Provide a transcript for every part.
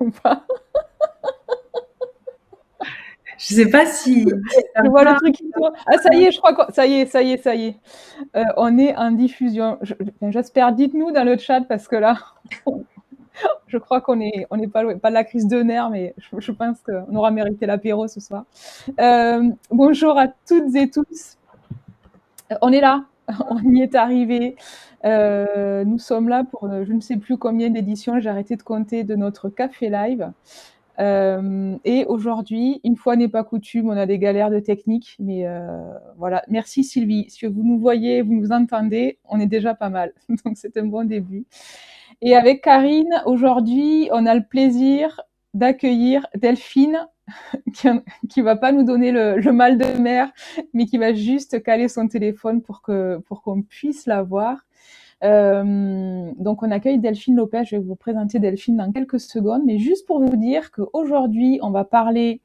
ou pas? Je sais pas si ça Je vois le va. truc qui tourne. Ah, ça y est, je crois que ça y est, ça y est, ça y est. On est en diffusion. J'espère, dites-nous dans le chat parce que là, je crois qu'on est pas, pas de la crise de nerfs, mais je pense qu'on aura mérité l'apéro ce soir. Bonjour à toutes et tous. On est là, on y est arrivé. Nous sommes là pour je ne sais plus combien d'éditions, j'ai arrêté de compter, de notre café live. Et aujourd'hui, une fois n'est pas coutume, on a des galères de technique, mais voilà. Merci Sylvie. Si vous nous voyez, vous nous entendez, on est déjà pas mal. Donc c'est un bon début. Et avec Karine, aujourd'hui, on a le plaisir d'accueillir Delphine, qui va pas nous donner le mal de mer, mais qui va juste caler son téléphone pour qu'on puisse la voir. Donc on accueille Delphine Lopez. Je vais vous présenter Delphine dans quelques secondes, mais juste pour vous dire qu'aujourd'hui, on va parler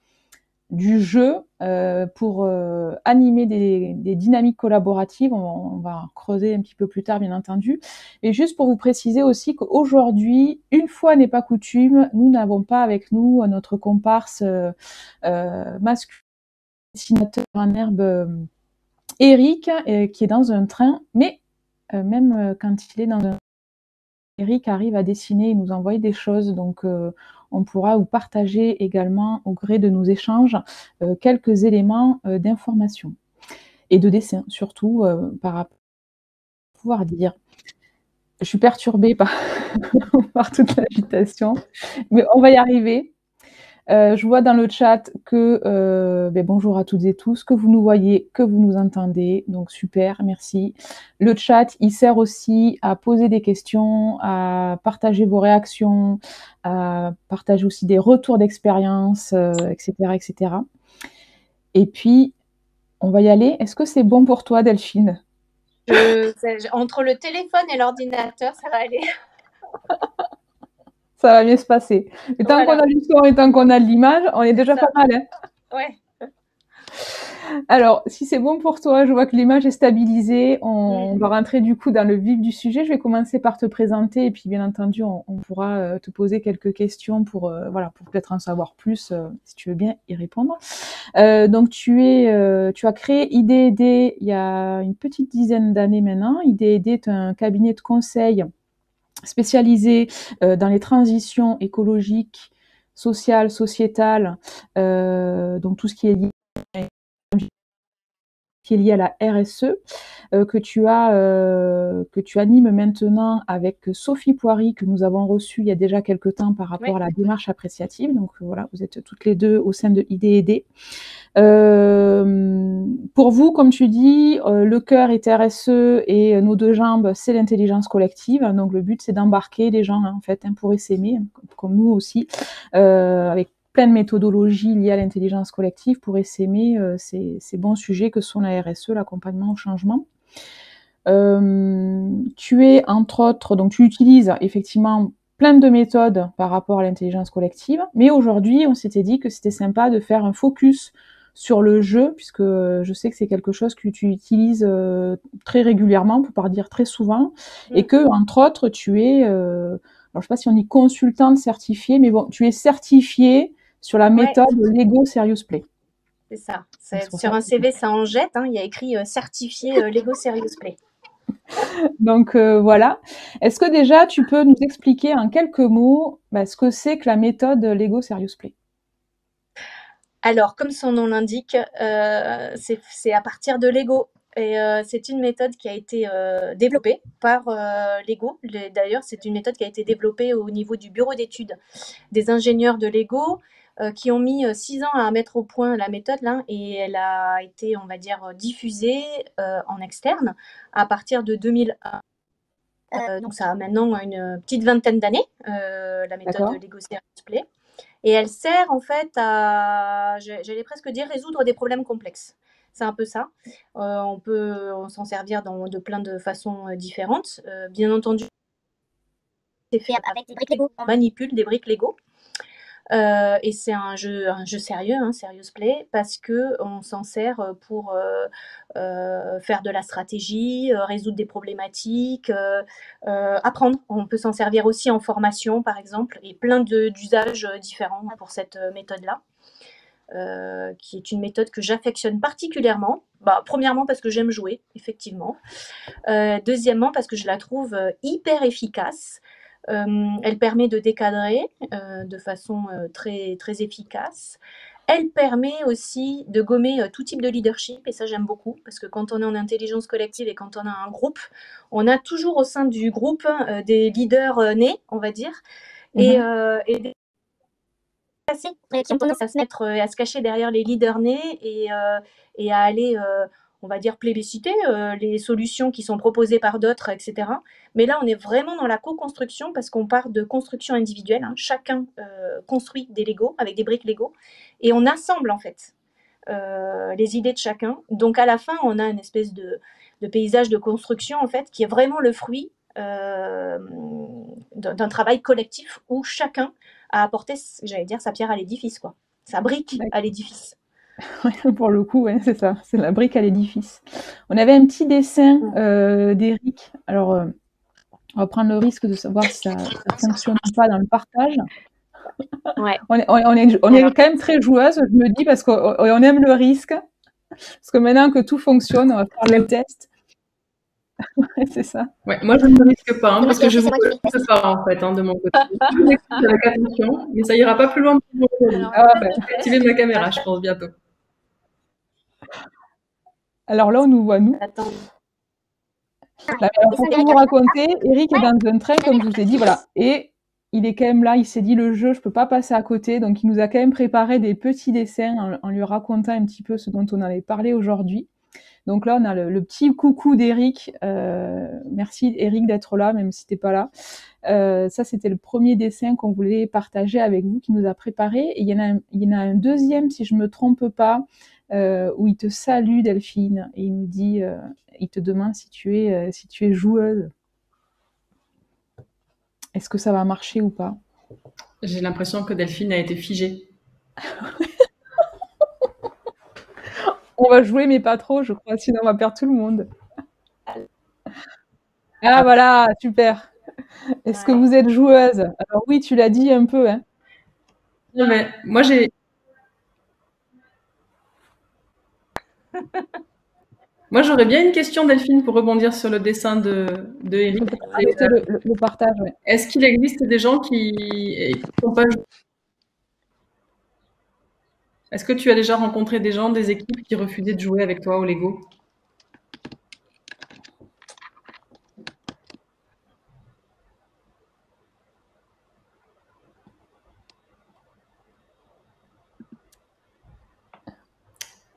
du jeu pour animer des dynamiques collaboratives. On va creuser un petit peu plus tard, bien entendu. Et juste pour vous préciser aussi qu'aujourd'hui, une fois n'est pas coutume, nous n'avons pas avec nous notre comparse masculin, dessinateur en herbe, Eric, qui est dans un train, mais même quand il est dans un... Eric arrive à dessiner et nous envoyer des choses, donc on pourra vous partager également au gré de nos échanges quelques éléments d'information et de dessin, surtout par rapport à pouvoir dire. Je suis perturbée par, par toute l'agitation, mais on va y arriver. Je vois dans le chat que bonjour à toutes et tous, que vous nous voyez, que vous nous entendez, donc super, merci. Le chat, il sert aussi à poser des questions, à partager vos réactions, à partager aussi des retours d'expérience, etc., etc. Et puis, on va y aller. Est-ce que c'est bon pour toi, Delphine? Entre le téléphone et l'ordinateur, ça va aller. Ça va bien se passer. Et tant qu'on a du son et tant qu'on a de l'image, on est déjà pas mal. Hein. Ouais. Alors, si c'est bon pour toi, je vois que l'image est stabilisée. On va rentrer du coup dans le vif du sujet. Je vais commencer par te présenter et puis bien entendu, on pourra te poser quelques questions pour voilà, pour peut-être en savoir plus si tu veux bien y répondre. Donc tu as créé IDD il y a une petite dizaine d'années maintenant. IDD est un cabinet de conseil spécialisé dans les transitions écologiques, sociales, sociétales, donc tout ce qui est lié à la RSE, que tu animes maintenant avec Sophie Poiry, que nous avons reçue il y a déjà quelques temps par rapport à la démarche appréciative. Donc voilà, vous êtes toutes les deux au sein de IDD. Pour vous, comme tu dis, le cœur est RSE et nos deux jambes, c'est l'intelligence collective. Donc le but, c'est d'embarquer les gens en fait pour s'aimer, comme nous aussi, avec plein de méthodologies liées à l'intelligence collective pour essaimer ces bons sujets que sont la RSE, l'accompagnement au changement. Tu es, entre autres, donc tu utilises effectivement plein de méthodes par rapport à l'intelligence collective, mais aujourd'hui, on s'était dit que c'était sympa de faire un focus sur le jeu, puisque je sais que c'est quelque chose que tu utilises très régulièrement, pour pas dire très souvent, et que, entre autres, tu es, alors je sais pas si on dit consultante certifiée, mais bon, tu es certifiée sur la méthode Lego Serious Play. C'est ça. Sur un CV, ça en jette. Hein, il y a écrit certifié Lego Serious Play. Donc voilà. Est-ce que déjà tu peux nous expliquer en quelques mots ce que c'est que la méthode Lego Serious Play? Alors, comme son nom l'indique, c'est à partir de Lego. Et c'est une méthode qui a été développée par Lego. D'ailleurs, c'est une méthode qui a été développée au niveau du bureau d'études des ingénieurs de Lego, qui ont mis 6 ans à mettre au point la méthode là, et elle a été, on va dire, diffusée en externe à partir de 2001. Donc ça a maintenant une petite vingtaine d'années, la méthode de Lego Serious Play. Et elle sert en fait à, j'allais presque dire, résoudre des problèmes complexes. C'est un peu ça. On peut s'en servir de plein de façons différentes. Bien entendu, c'est fait avec des briques Lego. On manipule des briques Lego. Et c'est un jeu sérieux, hein, serious play, parce qu'on s'en sert pour faire de la stratégie, résoudre des problématiques, apprendre. On peut s'en servir aussi en formation, par exemple, et plein d'usages différents pour cette méthode-là. Qui est une méthode que j'affectionne particulièrement. Premièrement parce que j'aime jouer, effectivement. Deuxièmement parce que je la trouve hyper efficace. Elle permet de décadrer de façon très, très efficace. Elle permet aussi de gommer tout type de leadership, et ça j'aime beaucoup, parce que quand on est en intelligence collective et quand on a un groupe, on a toujours au sein du groupe des leaders nés, on va dire, et des qui ont tendance à se mettre, à se cacher derrière les leaders nés et à aller, on va dire, plébisciter les solutions qui sont proposées par d'autres, etc. Mais là, on est vraiment dans la co-construction parce qu'on part de construction individuelle. Hein. Chacun construit des Lego avec des briques Lego et on assemble en fait les idées de chacun. Donc à la fin, on a une espèce de paysage de construction en fait qui est vraiment le fruit d'un travail collectif où chacun a apporté, j'allais dire, sa pierre à l'édifice, quoi. Sa brique à l'édifice. Pour le coup, ouais, c'est ça, c'est la brique à l'édifice. On avait un petit dessin d'Eric. Alors, on va prendre le risque de savoir si ça fonctionne ou pas dans le partage. Ouais. On est quand même très joueuse, je me dis, parce qu'on aime le risque. Parce que maintenant que tout fonctionne, on va faire le test. C'est ça. Ouais, moi, je ne me risque pas, hein, parce que je ne vous connais pas, en fait, hein, de mon côté. Je vous écoute avec attention, mais ça ira pas plus loin pour moi. Je vais activer ma caméra, je pense, bientôt. Alors là, on nous voit, nous. Attends. Pour tout vous raconter, Eric est dans un train, comme je vous ai dit, voilà. Et il est quand même là, il s'est dit, le jeu, je peux pas passer à côté. Donc, il nous a quand même préparé des petits dessins en lui racontant un petit peu ce dont on avait parlé aujourd'hui. Donc là, on a le petit coucou d'Eric. Merci Eric d'être là, même si t'es pas là. Ça, c'était le premier dessin qu'on voulait partager avec vous, qui nous a préparé. Et il y en a un deuxième, si je me trompe pas, où il te salue, Delphine, et il nous dit, il te demande si tu es joueuse. Est-ce que ça va marcher ou pas? J'ai l'impression que Delphine a été figée. On va jouer, mais pas trop, je crois, sinon on va perdre tout le monde. Ah voilà, super. Est-ce que vous êtes joueuse? Alors oui, tu l'as dit un peu, hein. Non, mais moi j'ai... Moi, j'aurais bien une question, Delphine, pour rebondir sur le dessin de Eric. Arrêtez le partage, ouais. Est-ce qu'il existe des gens qui sont pas joués? Est-ce que tu as déjà rencontré des gens, des équipes qui refusaient de jouer avec toi au Lego?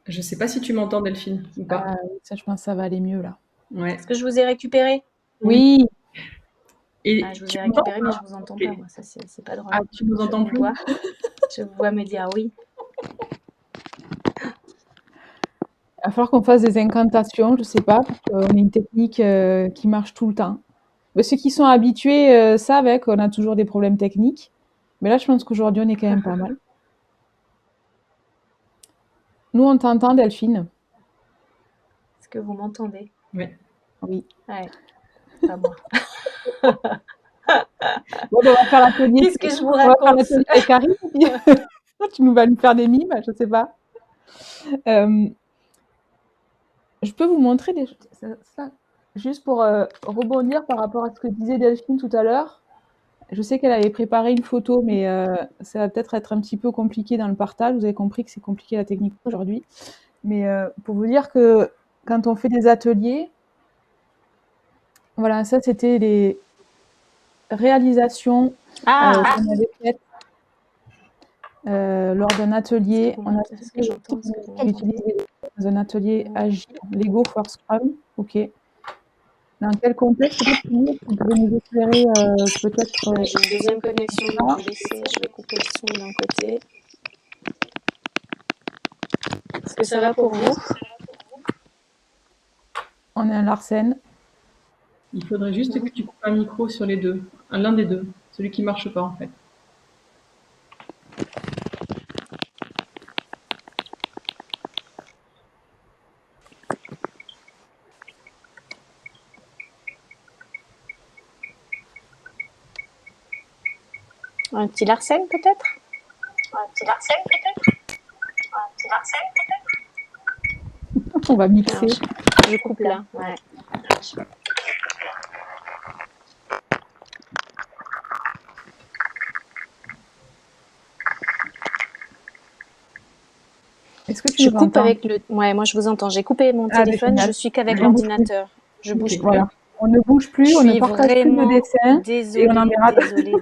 Je ne sais pas si tu m'entends, Delphine, ou pas. Ça, je pense que ça va aller mieux, là. Ouais. Est-ce que je vous ai récupéré? Oui. Et je vous ai récupéré, mais je ne vous entends pas. Moi, ça, c'est pas drôle. Ah, tu ne nous entends plus? Je vous vois me dire oui. Il va falloir qu'on fasse des incantations, je sais pas, parce qu'on a une technique qui marche tout le temps. Mais ceux qui sont habitués savent qu'on a toujours des problèmes techniques. Mais là, je pense qu'aujourd'hui, on est quand même pas mal. Nous, on t'entend, Delphine. Est-ce que vous m'entendez? Oui. Oui. Ouais, pas moi. Bon, on va faire l'atelier. Qu'est-ce que je vous raconte? On va faire l'atelier avec Karine. Tu nous vas nous faire des mimes, je sais pas. Je peux vous montrer des choses, ça, juste pour rebondir par rapport à ce que disait Delphine tout à l'heure. Je sais qu'elle avait préparé une photo, mais ça va peut-être être un petit peu compliqué dans le partage. Vous avez compris que c'est compliqué la technique aujourd'hui. Mais pour vous dire que quand on fait des ateliers, voilà, ça c'était les réalisations qu'on avait faites lors d'un atelier. On a utilisé dans un atelier agile, Lego for Scrum. Ok. Dans quel contexte vous pouvez nous éclairer peut-être j'ai une deuxième connexion, donc je vais couper le son d'un côté. Est-ce que ça va pour vous? On est un Larsen. Il faudrait juste que tu coupes un micro sur les deux, l'un des deux, celui qui marche pas en fait. Un petit Larsen peut-être? On va mixer. Je coupe là. Ouais. Est-ce que tu Je nous coupe entends? avec le. Ouais, moi je vous entends. J'ai coupé mon téléphone. génial. Je suis qu'avec On bouge plus. l'ordinateur. Je bouge Ok, plus. voilà. On ne bouge plus, Je on ne suis partage plus de vraiment dessin. Et on désolée, enverra désolée.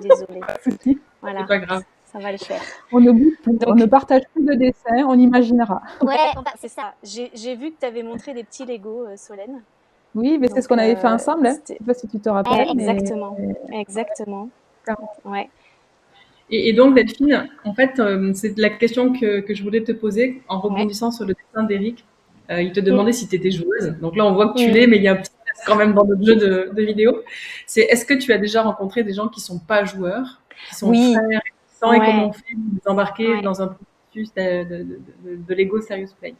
C'est Voilà, pas grave. ça va le faire. On ne bouge plus, Donc- on ne partage plus de dessin, on imaginera. Ouais, c'est ça. J'ai vu que tu avais montré des petits Lego, Solène. Oui, mais c'est ce qu'on avait fait ensemble. Hein. Je c'était- sais pas si tu te rappelles. Exactement, exactement. Clairement. Ouais. Et donc, Delphine, en fait, c'est la question que je voulais te poser en rebondissant sur le dessin d'Eric. Il te demandait si tu étais joueuse. Donc là, on voit que tu l'es, mais il y a un petit test quand même dans notre jeu de vidéo. C'est est-ce que tu as déjà rencontré des gens qui sont pas joueurs, qui sont Oui. très réticents et Ouais. comment on fait pour les embarquer Ouais. dans un processus de Lego Serious Play?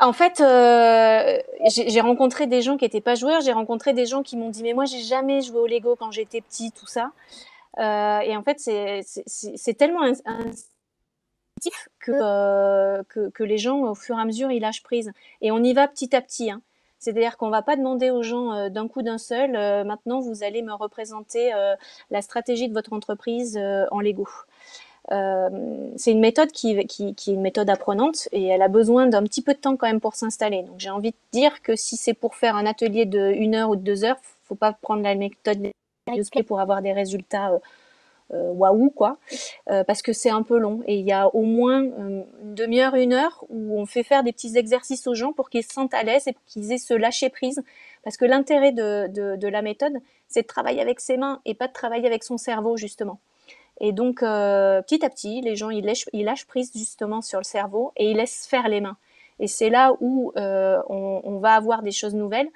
En fait, j'ai rencontré des gens qui n'étaient pas joueurs. J'ai rencontré des gens qui m'ont dit mais moi j'ai jamais joué au Lego quand j'étais petit, tout ça. Et en fait, c'est tellement instinctif que les gens, au fur et à mesure, ils lâchent prise. Et on y va petit à petit. Hein. C'est-à-dire qu'on ne va pas demander aux gens d'un coup d'un seul, maintenant vous allez me représenter la stratégie de votre entreprise en Lego. C'est une méthode qui est une méthode apprenante et elle a besoin d'un petit peu de temps quand même pour s'installer. Donc j'ai envie de dire que si c'est pour faire un atelier de 1 heure ou de 2 heures, faut pas prendre la méthode pour avoir des résultats waouh quoi, parce que c'est un peu long et il y a au moins une demi-heure, 1 heure où on fait faire des petits exercices aux gens pour qu'ils se sentent à l'aise et pour qu'ils aient ce lâcher prise. Parce que l'intérêt de la méthode, c'est de travailler avec ses mains et pas de travailler avec son cerveau justement. Et donc, petit à petit, les gens, ils lâchent prise justement sur le cerveau et ils laissent faire les mains. Et c'est là où on va avoir des choses nouvelles,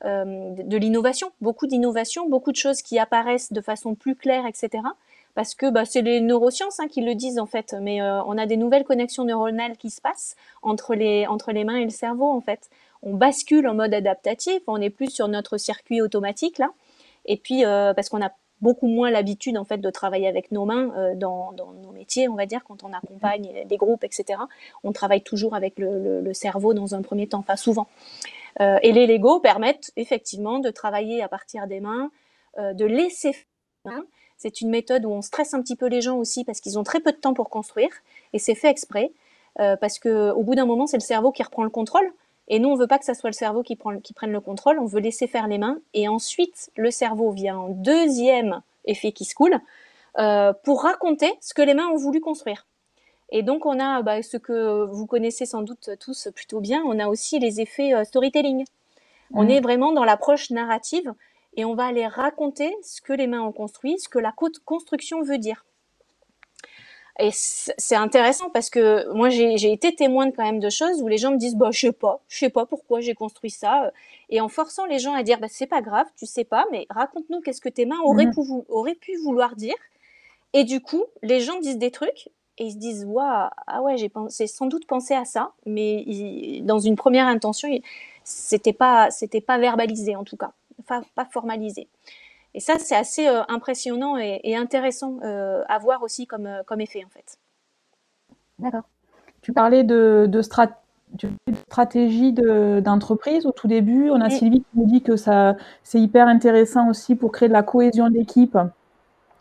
de l'innovation, beaucoup d'innovation, beaucoup de choses qui apparaissent de façon plus claire, etc. Parce que c'est les neurosciences qui le disent en fait, mais on a des nouvelles connexions neuronales qui se passent entre les mains et le cerveau en fait. On bascule en mode adaptatif, on n'est plus sur notre circuit automatique là. Et puis parce qu'on a beaucoup moins l'habitude en fait de travailler avec nos mains dans nos métiers, on va dire, quand on accompagne des groupes, etc. On travaille toujours avec le cerveau dans un premier temps, pas souvent. Et les Lego permettent effectivement de travailler à partir des mains, de laisser faire. C'est une méthode où on stresse un petit peu les gens aussi parce qu'ils ont très peu de temps pour construire et c'est fait exprès parce que au bout d'un moment c'est le cerveau qui reprend le contrôle. Et nous, on veut pas que ça soit le cerveau qui prenne le contrôle, on veut laisser faire les mains. Et ensuite, le cerveau vient en deuxième effet qui se coule pour raconter ce que les mains ont voulu construire. Et donc, on a ce que vous connaissez sans doute tous plutôt bien, on a aussi les effets storytelling. On est vraiment dans l'approche narrative et on va aller raconter ce que les mains ont construit, ce que la construction veut dire. Et c'est intéressant parce que moi j'ai été témoin quand même de choses où les gens me disent je sais pas pourquoi j'ai construit ça, et en forçant les gens à dire c'est pas grave, tu sais pas, mais raconte-nous qu'est-ce que tes mains auraient pu vouloir dire. Et du coup les gens disent des trucs et ils se disent waouh, ah ouais, j'ai sans doute pensé à ça, mais dans une première intention c'était pas verbalisé en tout cas, pas formalisé. Et ça, c'est assez impressionnant et intéressant à voir aussi comme effet, en fait. D'accord. Tu parlais de stratégie d'entreprise au tout début. On a Sylvie qui nous dit que c'est hyper intéressant aussi pour créer de la cohésion d'équipe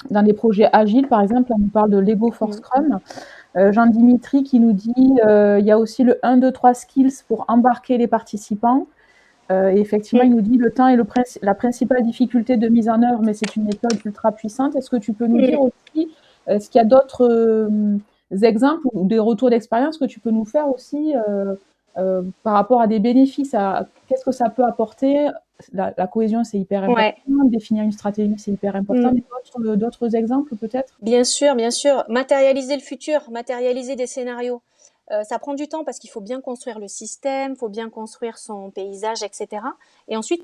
dans des projets agiles. Par exemple, on nous parle de Lego for Scrum. Jean-Dimitri qui nous dit il y a aussi le 1, 2, 3 skills pour embarquer les participants. Et effectivement, il nous dit le temps est la principale difficulté de mise en œuvre, mais c'est une méthode ultra puissante. Est-ce que tu peux nous dire aussi, est-ce qu'il y a d'autres exemples ou des retours d'expérience que tu peux nous faire aussi par rapport à des bénéfices, qu'est-ce que ça peut apporter? La cohésion, c'est hyper important. Définir une stratégie, c'est hyper important. Mais d'autres exemples peut-être? Bien sûr. Matérialiser le futur, matérialiser des scénarios. Ça prend du temps parce qu'il faut bien construire le système, il faut bien construire son paysage, etc. Et ensuite,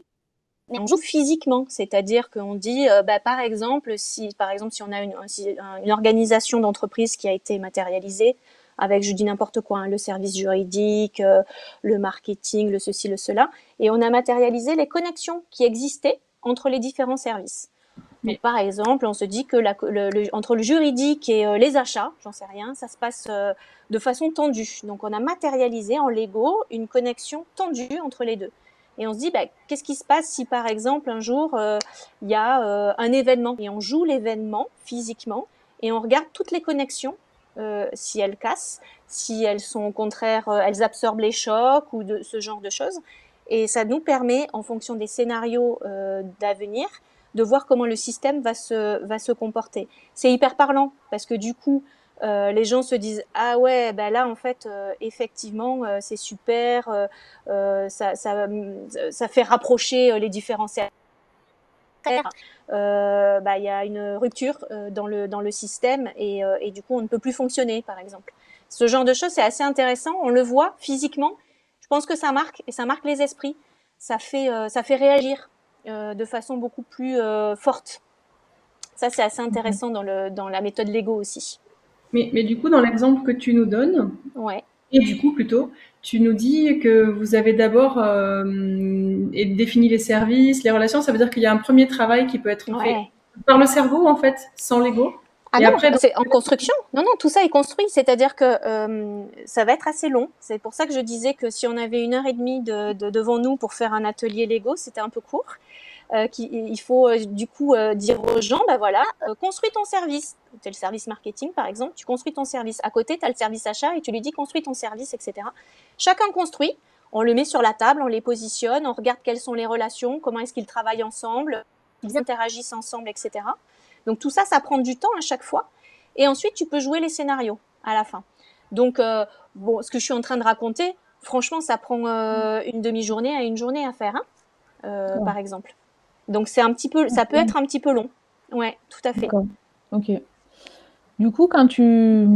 mais on joue physiquement, c'est-à-dire qu'on dit, par exemple, si on a une organisation d'entreprise qui a été matérialisée, avec, je dis n'importe quoi, hein, le service juridique, le marketing, le ceci, le cela, et on a matérialisé les connexions qui existaient entre les différents services. Donc, par exemple, on se dit que entre le juridique et les achats, j'en sais rien, ça se passe de façon tendue. Donc, on a matérialisé en Lego une connexion tendue entre les deux. Et on se dit, qu'est-ce qui se passe si, par exemple, un jour, il y a un événement et on joue l'événement physiquement et on regarde toutes les connexions, si elles cassent, si elles sont au contraire, elles absorbent les chocs ou ce genre de choses. Et ça nous permet, en fonction des scénarios d'avenir, de voir comment le système va se comporter. C'est hyper parlant parce que du coup, les gens se disent « Ah ouais, là, en fait, effectivement, c'est super, ça fait rapprocher les différents services. Il y a une rupture dans le système et du coup, on ne peut plus fonctionner, par exemple. » Ce genre de choses, c'est assez intéressant. On le voit physiquement. Je pense que ça marque les esprits. Ça fait réagir de façon beaucoup plus forte. Ça, c'est assez intéressant dans la méthode Lego aussi. Mais du coup, dans l'exemple que tu nous donnes, ouais. Et du coup, plutôt, tu nous dis que vous avez d'abord défini les services, les relations. Ça veut dire qu'il y a un premier travail qui peut être fait par le cerveau, en fait, sans Lego. Ah et non, après, c'est en construction. Non, tout ça est construit. C'est-à-dire que ça va être assez long. C'est pour ça que je disais que si on avait 1h30 devant nous pour faire un atelier Lego, c'était un peu court. Il faut du coup dire aux gens, construis ton service. Tu as le service marketing, par exemple, tu construis ton service. À côté, tu as le service achat et tu lui dis construis ton service, etc. Chacun construit, on le met sur la table, on les positionne, on regarde quelles sont les relations, comment est-ce qu'ils travaillent ensemble, ils interagissent ensemble, etc. Donc tout ça, ça prend du temps à chaque fois. Et ensuite, tu peux jouer les scénarios à la fin. Donc, ce que je suis en train de raconter, franchement, ça prend une demi-journée à une journée à faire, par exemple. Donc ça peut être un petit peu long. Ouais, tout à fait. D'accord. Ok. Du coup, quand tu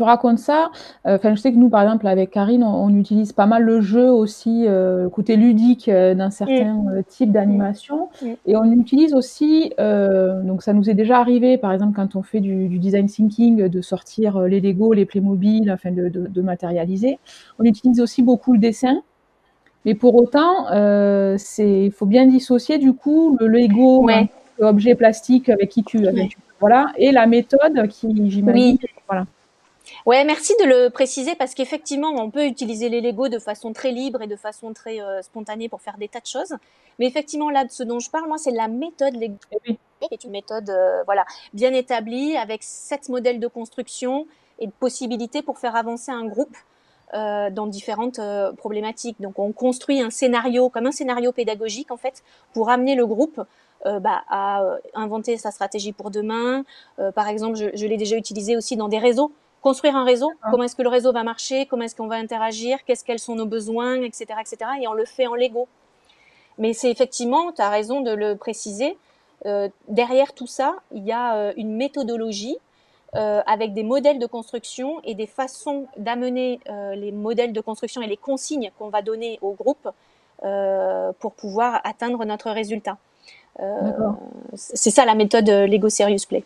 racontes ça, je sais que nous, par exemple, avec Karine, on utilise pas mal le jeu aussi, côté ludique dans certains types d'animation. Et on utilise aussi, donc ça nous est déjà arrivé, par exemple, quand on fait du design thinking, de sortir les Lego, les Playmobil, enfin de matérialiser. On utilise aussi beaucoup le dessin. Mais pour autant, il faut bien dissocier du coup le Lego, l'objet plastique avec qui voilà, et la méthode qui, j'imagine, voilà. Ouais, merci de le préciser parce qu'effectivement, on peut utiliser les Lego de façon très libre et de façon très spontanée pour faire des tas de choses. Mais effectivement, là, de ce dont je parle, moi, c'est la méthode Lego. Qui est une méthode bien établie avec 7 modèles de construction et de possibilités pour faire avancer un groupe dans différentes problématiques. Donc, on construit un scénario, comme un scénario pédagogique, en fait, pour amener le groupe à inventer sa stratégie pour demain. Par exemple, je l'ai déjà utilisé aussi dans des réseaux. Construire un réseau, comment est-ce que le réseau va marcher, comment est-ce qu'on va interagir, quels sont nos besoins, etc., etc. Et on le fait en Lego. Mais c'est effectivement, tu as raison de le préciser, derrière tout ça, il y a une méthodologie avec des modèles de construction et des façons d'amener les modèles de construction et les consignes qu'on va donner au groupe pour pouvoir atteindre notre résultat. C'est ça la méthode Lego Serious Play.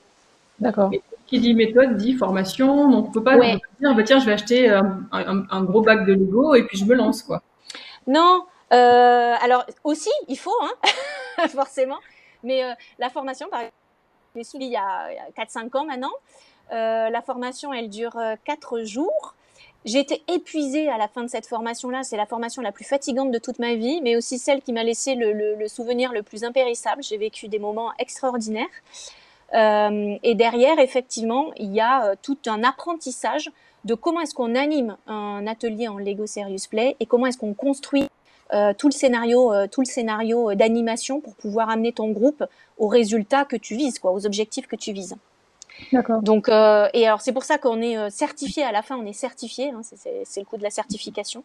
D'accord. Qui dit méthode dit formation, donc on peut pas dire tiens, je vais acheter un gros bac de Lego et puis je me lance, quoi. Non, alors aussi il faut forcément, mais la formation, par exemple, je l'ai suivie il y a 4-5 ans maintenant. La formation, elle dure 4 jours. J'ai été épuisée à la fin de cette formation-là. C'est la formation la plus fatigante de toute ma vie, mais aussi celle qui m'a laissé le souvenir le plus impérissable. J'ai vécu des moments extraordinaires. Et derrière, effectivement, il y a tout un apprentissage de comment est-ce qu'on anime un atelier en Lego Serious Play et comment est-ce qu'on construit tout le scénario d'animation pour pouvoir amener ton groupe aux résultats que tu vises, aux objectifs que tu vises. D'accord. Donc, et alors c'est pour ça qu'on est certifié à la fin, on est certifié, c'est le coup de la certification.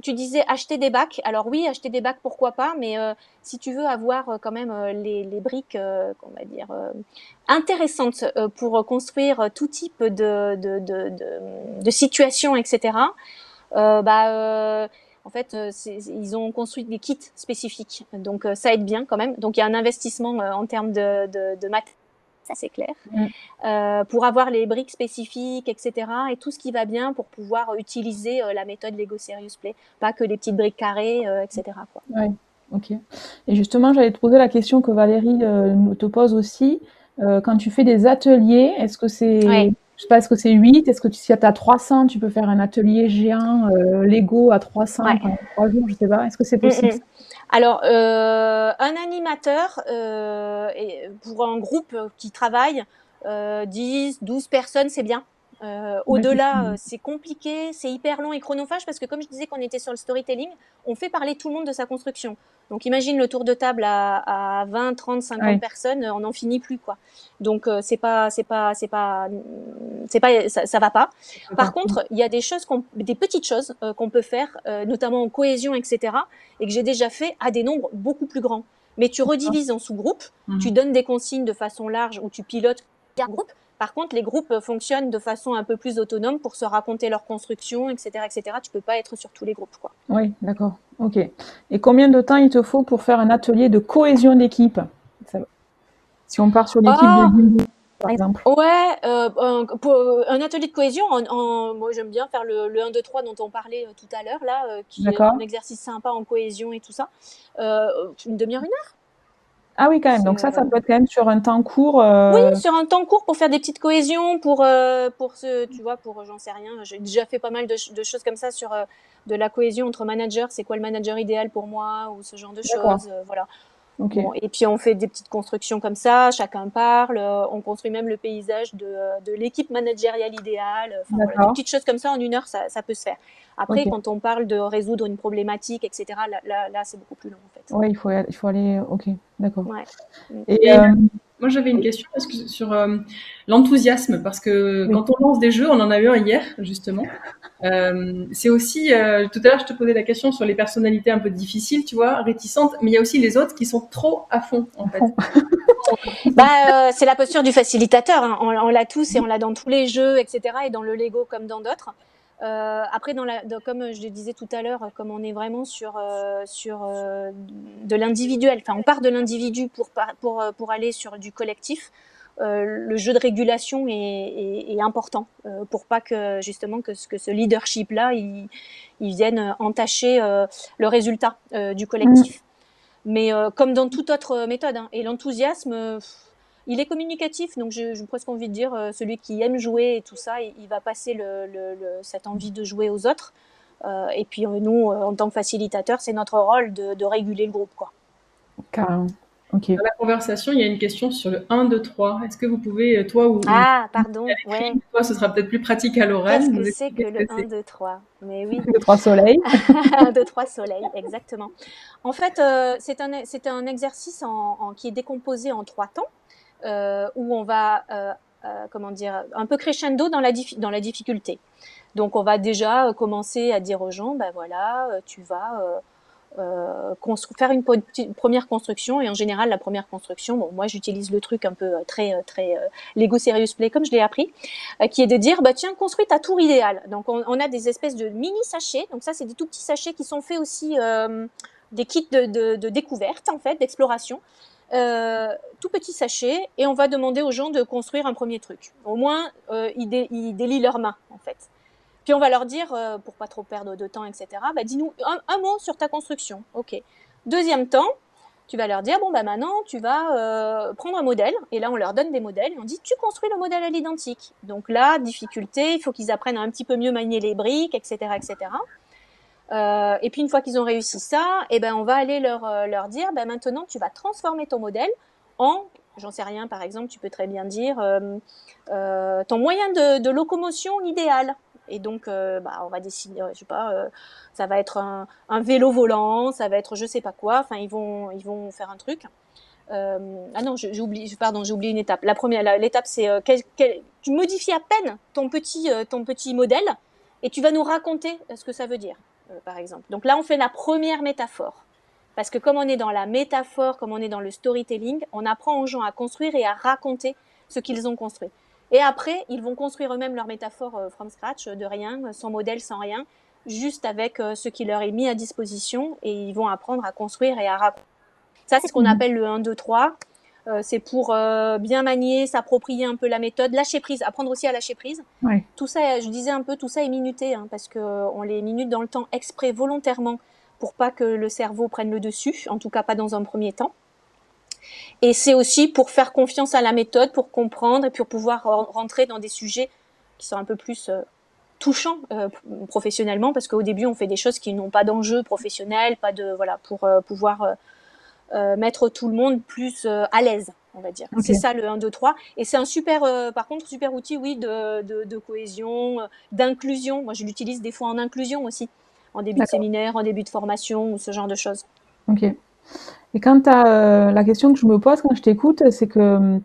Tu disais acheter des bacs. Alors oui, acheter des bacs, pourquoi pas, mais si tu veux avoir quand même les briques, on va dire, intéressantes pour construire tout type de situation, etc., En fait, ils ont construit des kits spécifiques. Donc, ça aide bien quand même. Donc, il y a un investissement en termes de maths, ça c'est clair. Pour avoir les briques spécifiques, etc. Et tout ce qui va bien pour pouvoir utiliser la méthode Lego Serious Play. Pas que les petites briques carrées, etc. quoi. Ouais, ok. Et justement, j'allais te poser la question que Valérie te pose aussi. Quand tu fais des ateliers, est-ce que c'est, Ouais. je sais pas, est-ce que c'est 8? Est-ce que si tu as 300, tu peux faire un atelier géant Lego à 300 Ouais. pendant 3 jours, je sais pas. Est-ce que c'est possible? Alors, un animateur pour un groupe qui travaille, 10, 12 personnes, c'est bien. Au-delà, c'est compliqué, c'est hyper long et chronophage parce que comme je disais qu'on était sur le storytelling, on fait parler tout le monde de sa construction. Donc imagine le tour de table à 20, 30, 50 personnes, on n'en finit plus quoi. Donc ça va pas. Par contre, il y a des choses, des petites choses qu'on peut faire, notamment en cohésion, etc. et que j'ai déjà fait à des nombres beaucoup plus grands. Mais tu redivises en sous-groupes, tu donnes des consignes de façon large ou tu pilotes un groupe. Par contre, les groupes fonctionnent de façon un peu plus autonome pour se raconter leur construction, etc., etc. Tu peux pas être sur tous les groupes, quoi. Oui, d'accord. Ok. Et combien de temps il te faut pour faire un atelier de cohésion d'équipe? Si on part sur l'équipe de Gimbo, par exemple. Ouais, pour un atelier de cohésion, moi j'aime bien faire le 1, 2, 3 dont on parlait tout à l'heure, là, qui est un exercice sympa en cohésion et tout ça. Une demi-heure, 1 heure. Ah oui, quand même. Donc ça peut être quand même sur un temps court. Oui, sur un temps court pour faire des petites cohésions, pour tu vois, j'en sais rien. J'ai déjà fait pas mal de choses comme ça sur de la cohésion entre managers. C'est quoi le manager idéal pour moi ou ce genre de choses. Voilà. Okay. Bon, et puis on fait des petites constructions comme ça. Chacun parle. On construit même le paysage de l'équipe managériale idéale. Enfin, voilà, des petites choses comme ça en 1 heure, ça peut se faire. Après, quand on parle de résoudre une problématique, etc., là c'est beaucoup plus long en fait. Oui, il faut aller. Ok, d'accord. Ouais. Et moi, j'avais une question sur l'enthousiasme, parce que quand on lance des jeux, on en a eu un hier, justement. C'est aussi, tout à l'heure, je te posais la question sur les personnalités un peu difficiles, tu vois, réticentes, mais il y a aussi les autres qui sont trop à fond, en fait. C'est la posture du facilitateur, hein. On l'a tous et on l'a dans tous les jeux, etc., et dans le Lego comme dans d'autres. Après, comme je le disais tout à l'heure, comme on est vraiment sur de l'individuel, enfin on part de l'individu pour aller sur du collectif, le jeu de régulation est important pour pas que justement que ce leadership là il vienne entacher le résultat du collectif. Mais comme dans toute autre méthode, hein, et l'enthousiasme, il est communicatif, donc j'ai presque envie de dire, celui qui aime jouer et tout ça, il va passer cette envie de jouer aux autres. Et puis nous, en tant que facilitateurs, c'est notre rôle de réguler le groupe, quoi. Carrément. Okay. Dans la conversation, il y a une question sur le 1, 2, 3. Est-ce que vous pouvez, toi ou... Ah, pardon, ouais. Toi, ce sera peut-être plus pratique à l'oral. Qu'est-ce que c'est que le 1, 2, 3? Mais oui. 1, 2, 3 soleil. 1, 2, 3 soleil, exactement. En fait, c'est un exercice qui est décomposé en 3 temps, où on va, comment dire, un peu crescendo dans la difficulté. Donc, on va déjà commencer à dire aux gens, ben voilà, tu vas... faire une première construction, et en général la première construction, bon moi j'utilise le truc un peu très Lego Serious Play comme je l'ai appris, qui est de dire bah tiens, construis ta tour idéale. Donc on a des espèces de mini sachets, donc ça c'est des tout petits sachets qui sont faits aussi des kits de découverte en fait, d'exploration, tout petits sachets, et on va demander aux gens de construire un premier truc. Au moins ils délient leurs mains en fait. Puis on va leur dire, pour pas trop perdre de temps, etc., bah, dis-nous un mot sur ta construction. Ok. Deuxième temps, tu vas leur dire, bon, bah, maintenant, tu vas prendre un modèle. Et là, on leur donne des modèles. Et on dit, tu construis le modèle à l'identique. Donc là, difficulté, il faut qu'ils apprennent à un petit peu mieux manier les briques, etc., etc. Et puis, une fois qu'ils ont réussi ça, eh ben, on va aller leur dire, bah, maintenant, tu vas transformer ton modèle en... J'en sais rien, par exemple, tu peux très bien dire ton moyen de locomotion idéal. Et donc, on va décider, je sais pas, ça va être un vélo volant, ça va être je sais pas quoi. Enfin, ils vont faire un truc. Ah non, j'ai oublié une étape. L'étape, c'est tu modifies à peine ton petit modèle et tu vas nous raconter ce que ça veut dire, par exemple. Donc là, on fait la première métaphore. Parce que comme on est dans la métaphore, comme on est dans le storytelling, on apprend aux gens à construire et à raconter ce qu'ils ont construit. Et après, ils vont construire eux-mêmes leur métaphore from scratch, de rien, sans modèle, sans rien. juste avec ce qui leur est mis à disposition et ils vont apprendre à construire et à raconter. Ça, c'est ce qu'on appelle le 1, 2, 3. C'est pour bien manier, s'approprier un peu la méthode, lâcher prise, apprendre aussi à lâcher prise. Ouais. Tout ça, je disais un peu, tout ça est minuté, parce qu'on les minute dans le temps exprès volontairement pour pas que le cerveau prenne le dessus, en tout cas pas dans un premier temps. Et c'est aussi pour faire confiance à la méthode, pour comprendre et pour pouvoir rentrer dans des sujets qui sont un peu plus touchants professionnellement, parce qu'au début on fait des choses qui n'ont pas d'enjeu professionnel, pas de pour pouvoir mettre tout le monde plus à l'aise, on va dire. Okay. C'est ça le 1, 2, 3. Et c'est un super, par contre, super outil, oui, de cohésion, d'inclusion. Moi, je l'utilise des fois en inclusion aussi, en début de séminaire, en début de formation, ou ce genre de choses. Ok. Et quand tu as la question que je me pose quand je t'écoute, c'est que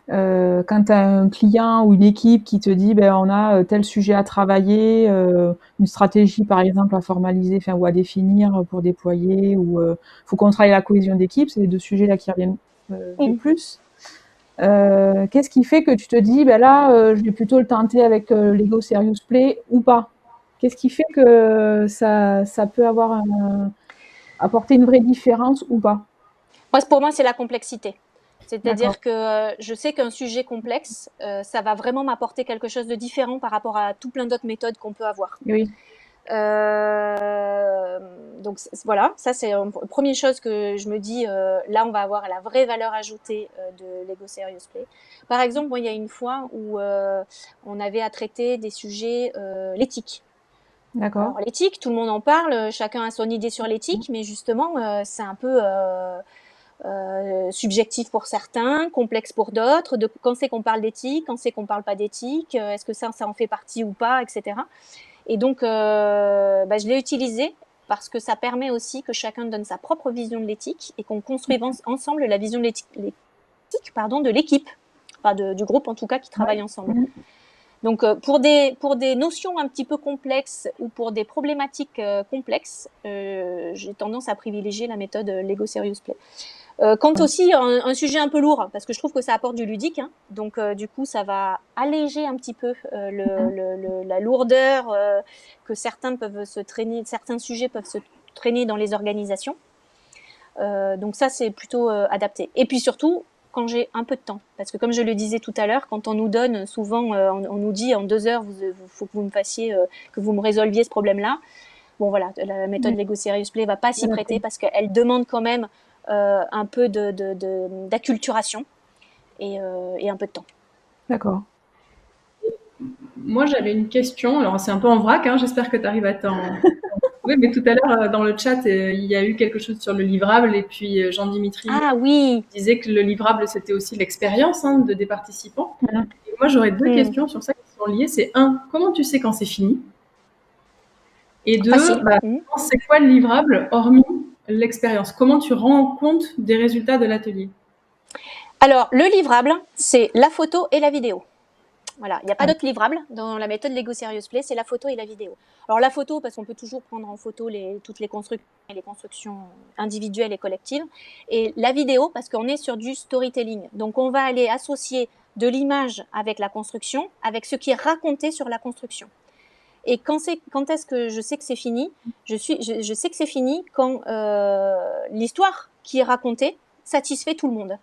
quand tu as un client ou une équipe qui te dit on a tel sujet à travailler, une stratégie par exemple à formaliser ou à définir pour déployer, ou faut qu'on travaille la cohésion d'équipe, c'est les deux sujets là qui reviennent le plus. Qu'est-ce qui fait que tu te dis là je vais plutôt le tenter avec Lego Serious Play ou pas? Qu'est-ce qui fait que ça peut avoir apporter une vraie différence ou pas? Pour moi, c'est la complexité. C'est-à-dire que je sais qu'un sujet complexe, ça va vraiment m'apporter quelque chose de différent par rapport à tout plein d'autres méthodes qu'on peut avoir. Oui. Donc voilà, ça c'est la première chose que je me dis, là on va avoir la vraie valeur ajoutée de Lego Serious Play. Par exemple, moi il y a une fois où on avait à traiter des sujets, l'éthique. D'accord. Alors l'éthique, tout le monde en parle, chacun a son idée sur l'éthique, mais justement c'est un peu subjectif pour certains, complexe pour d'autres, quand c'est qu'on parle d'éthique, quand c'est qu'on parle pas d'éthique, est-ce que ça en fait partie ou pas, etc. Et donc je l'ai utilisé parce que ça permet aussi que chacun donne sa propre vision de l'éthique et qu'on construise ensemble la vision de l'éthique de l'équipe, enfin du groupe en tout cas qui travaille ensemble. Donc pour des notions un petit peu complexes ou pour des problématiques complexes, j'ai tendance à privilégier la méthode Lego Serious Play. Quand aussi un sujet un peu lourd, parce que je trouve que ça apporte du ludique, donc du coup ça va alléger un petit peu la lourdeur que certains sujets peuvent se traîner dans les organisations. Donc ça c'est plutôt adapté. Et puis surtout quand j'ai un peu de temps, parce que comme je le disais tout à l'heure, quand on nous donne souvent, on nous dit en 2 heures, faut que vous me fassiez, que vous me résolviez ce problème-là. Bon voilà, la méthode Lego Serious Play va pas s'y prêter parce qu'elle demande quand même un peu d'acculturation et un peu de temps. D'accord. Moi, j'avais une question. Alors, c'est un peu en vrac. J'espère que tu arrives à t'en trouver. Mais tout à l'heure, dans le chat, il y a eu quelque chose sur le livrable. Et puis, Jean-Dimitri disait que le livrable, c'était aussi l'expérience des participants. Et moi, j'aurais 2 questions sur ça qui sont liées. C'est 1, comment tu sais quand c'est fini? Et 2, c'est quoi le livrable hormis l'expérience? Comment tu rends compte des résultats de l'atelier? Alors, le livrable, c'est la photo et la vidéo. Voilà, il n'y a pas d'autre livrable dans la méthode Lego Serious Play, c'est la photo et la vidéo. Alors la photo, parce qu'on peut toujours prendre en photo toutes les constructions individuelles et collectives. Et la vidéo, parce qu'on est sur du storytelling. Donc on va aller associer de l'image avec la construction, avec ce qui est raconté sur la construction. Et quand est-ce que je sais que c'est fini? Je sais que c'est fini quand l'histoire qui est racontée satisfait tout le monde.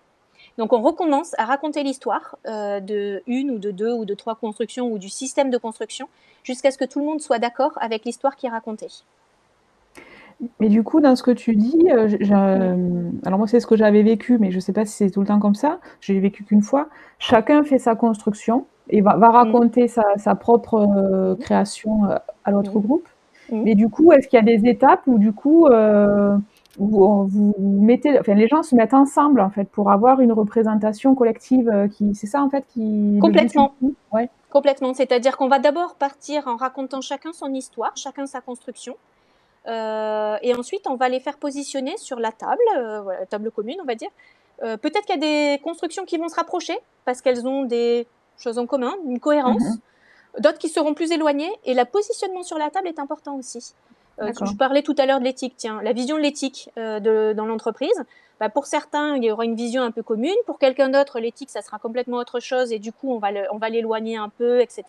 Donc on recommence à raconter l'histoire de 1 ou de 2 ou de 3 constructions ou du système de construction jusqu'à ce que tout le monde soit d'accord avec l'histoire qui est racontée. Mais du coup, dans ce que tu dis, alors moi c'est ce que j'avais vécu, mais je ne sais pas si c'est tout le temps comme ça, je l'ai vécu qu'une fois, chacun fait sa construction et va raconter sa propre création à l'autre groupe. Mais du coup, est-ce qu'il y a des étapes où du coup vous mettez, enfin les gens se mettent ensemble en fait pour avoir une représentation collective c'est ça en fait qui complètement. Ouais. Complètement, c'est-à-dire qu'on va d'abord partir en racontant chacun son histoire, chacun sa construction. Et ensuite, on va les faire positionner sur la table, la table commune, on va dire. Peut-être qu'il y a des constructions qui vont se rapprocher parce qu'elles ont des choses en commun, une cohérence. D'autres qui seront plus éloignées. Et le positionnement sur la table est important aussi. Je parlais tout à l'heure de l'éthique. Tiens, la vision de l'éthique dans l'entreprise. Pour certains, il y aura une vision un peu commune. Pour quelqu'un d'autre, l'éthique, ça sera complètement autre chose. Et du coup, on va l'éloigner un peu, etc.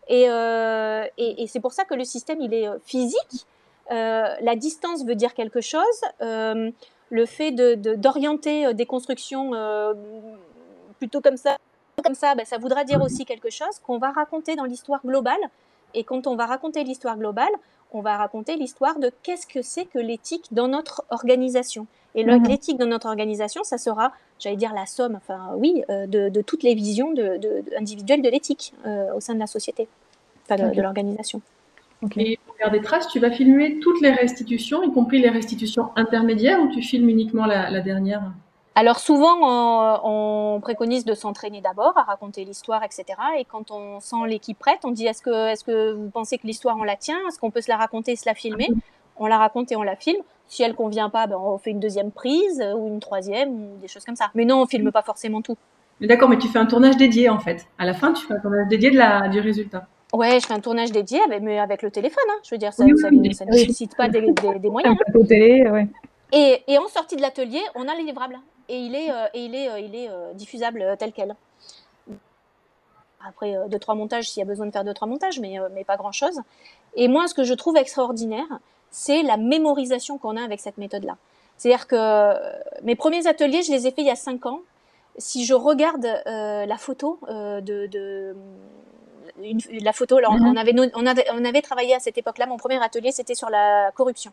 Et c'est pour ça que le système, il est physique. La distance veut dire quelque chose. Le fait d'orienter des constructions plutôt comme ça, ben, ça voudra dire aussi quelque chose qu'on va raconter dans l'histoire globale. Et quand on va raconter l'histoire globale, on va raconter l'histoire de qu'est-ce que c'est que l'éthique dans notre organisation. Et l'éthique dans notre organisation, ça sera, j'allais dire la somme, enfin oui, de toutes les visions individuelles de l'éthique au sein de la société, enfin de l'organisation. Et pour faire des traces, tu vas filmer toutes les restitutions, y compris les restitutions intermédiaires, ou tu filmes uniquement la dernière? Alors souvent, on préconise de s'entraîner d'abord à raconter l'histoire, etc. Et quand on sent l'équipe prête, on dit est-ce que vous pensez que l'histoire, on la tient? Est-ce qu'on peut se la raconter et se la filmer? On la raconte et on la filme. Si elle convient pas, ben, on fait une deuxième prise ou une troisième ou des choses comme ça. Mais non, on filme pas forcément tout. D'accord, mais tu fais un tournage dédié en fait. À la fin, tu fais un tournage dédié du résultat. Ouais, je fais un tournage dédié, mais avec le téléphone. Hein. Je veux dire, ça ne nécessite pas des moyens. Un plateau télé, ouais. Et en sortie de l'atelier, on a les livrables. Et il est diffusable tel quel. Après 2-3 montages, s'il y a besoin de faire 2-3 montages, mais pas grand-chose. Et moi, ce que je trouve extraordinaire, c'est la mémorisation qu'on a avec cette méthode-là. C'est-à-dire que mes premiers ateliers, je les ai faits il y a 5 ans. Si je regarde la photo la photo, alors on avait travaillé à cette époque-là, mon premier atelier, c'était sur la corruption.